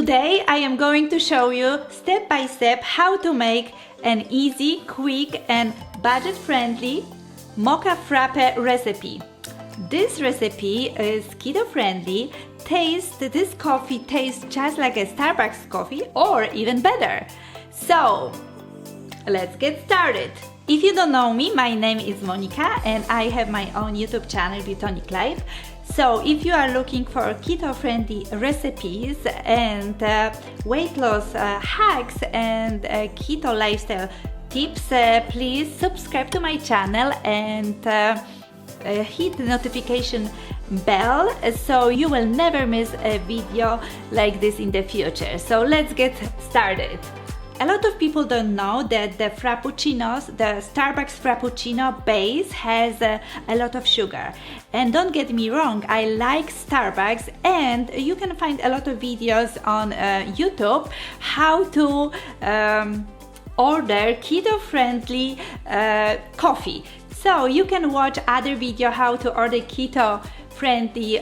Today I am going to show you step by step how to make an easy, quick and budget-friendly mocha frappe recipe. This recipe is keto friendly. This coffee tastes just like a Starbucks coffee or even better. So let's get started. If you don't know me, my name is Monica and I have my own YouTube channel, Tonic Life. So if you are looking for keto-friendly recipes and weight loss hacks and keto lifestyle tips, please subscribe to my channel and hit the notification bell so you will never miss a video like this in the future. So let's get started. A lot of people don't know that the frappuccinos, the Starbucks frappuccino base has a lot of sugar. And don't get me wrong, I like Starbucks and you can find a lot of videos on YouTube how to order keto-friendly coffee. So you can watch other video how to order keto-friendly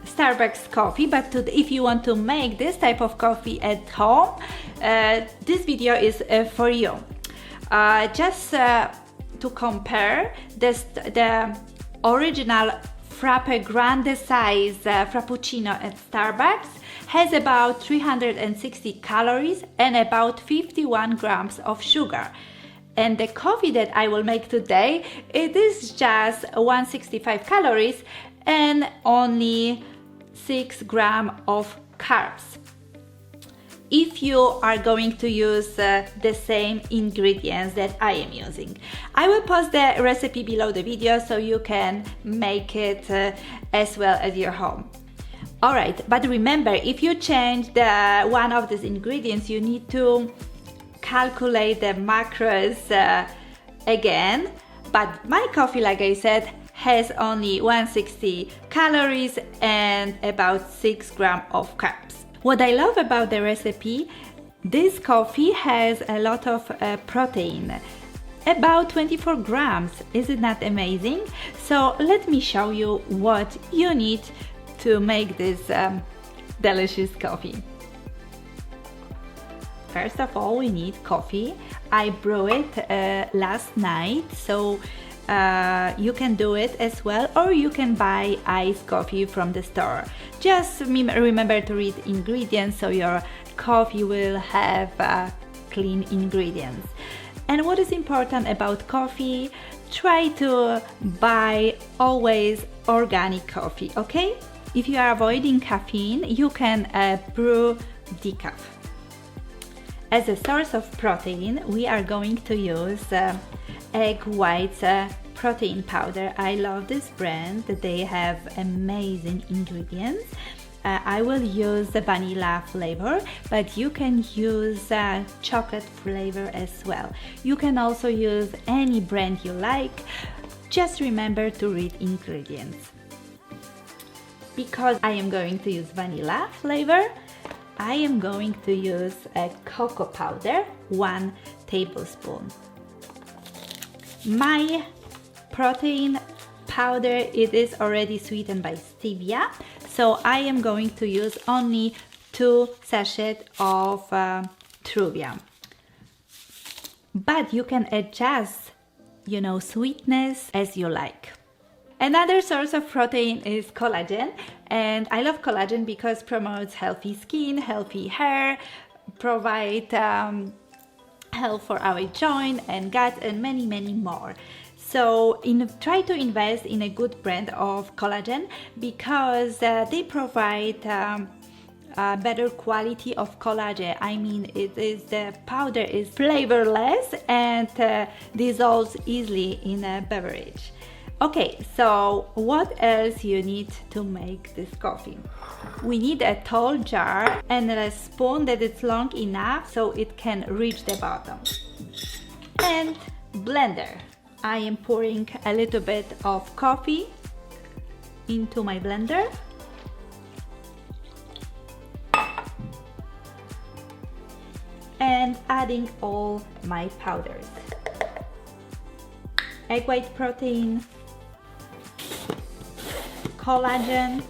Starbucks coffee, but if you want to make this type of coffee at home, this video is for you. Just to compare, the original frappe grande size frappuccino at Starbucks has about 360 calories and about 51 grams of sugar. And the coffee that I will make today, it is just 165 calories and only 6 grams of carbs. If you are going to use the same ingredients that I am using, I will post the recipe below the video so you can make it as well at your home. Alright, but remember, if you change one of these ingredients, you need to calculate the macros again. But my coffee, like I said, has only 160 calories and about 6 grams of carbs. What I love about the recipe, this coffee has a lot of protein, about 24 grams. Is it not amazing? So let me show you what you need to make this delicious coffee. First of all, we need coffee. I brewed it last night, so you can do it as well, or you can buy iced coffee from the store. Just remember to read ingredients so your coffee will have clean ingredients. And what is important about coffee, try to buy always organic coffee, okay? If you are avoiding caffeine, you can brew decaf. As a source of protein, we are going to use egg whites protein powder. I love this brand. They have amazing ingredients. I will use the vanilla flavor, but you can use chocolate flavor as well. You can also use any brand you like. Just remember to read ingredients. Because I am going to use vanilla flavor, I am going to use a cocoa powder, 1 tablespoon. My protein powder, it is already sweetened by stevia, so I am going to use only 2 sachets of stevia. But you can adjust, sweetness as you like. Another source of protein is collagen, and I love collagen because it promotes healthy skin, healthy hair, provide health for our joint and gut, and many more. So try to invest in a good brand of collagen because they provide better quality of collagen. I mean, the powder is flavorless and dissolves easily in a beverage. Okay, so what else you need to make this coffee? We need a tall jar and a spoon that is long enough so it can reach the bottom. And blender. I am pouring a little bit of coffee into my blender. And adding all my powders. Egg white protein, collagen,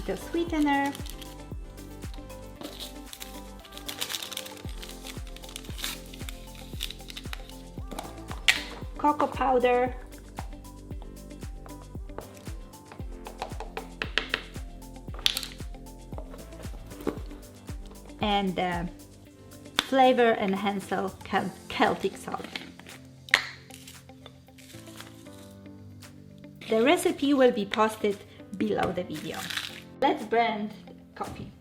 keto sweetener, cocoa powder, and flavor enhancer Celtic salt. The recipe will be posted below the video. Let's blend coffee.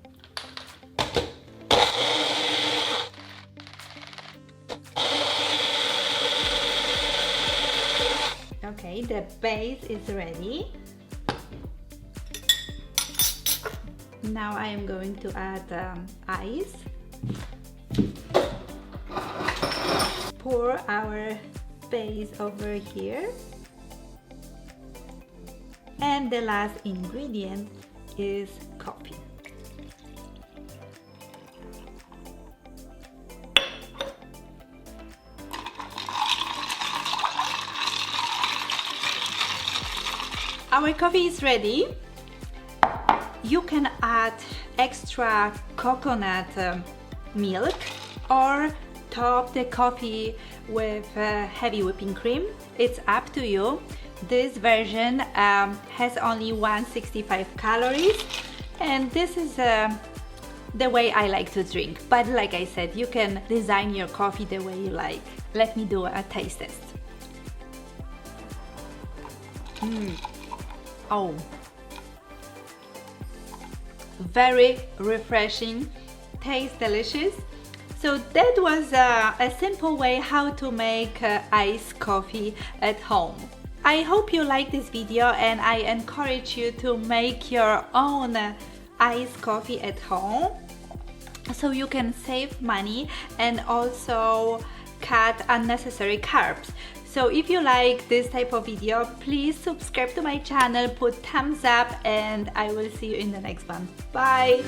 Okay, the base is ready. Now I am going to add ice. Pour our base over here. And the last ingredient is coffee. Our coffee is ready. You can add extra coconut milk or top the coffee with heavy whipping cream. It's up to you. This version has only 165 calories, and this is the way I like to drink. But like I said, you can design your coffee the way you like. Let me do a taste test. Oh, very refreshing, tastes delicious. So that was a simple way how to make iced coffee at home. I hope you like this video, and I encourage you to make your own iced coffee at home so you can save money and also cut unnecessary carbs. So if you like this type of video, please subscribe to my channel, put thumbs up, and I will see you in the next one. Bye!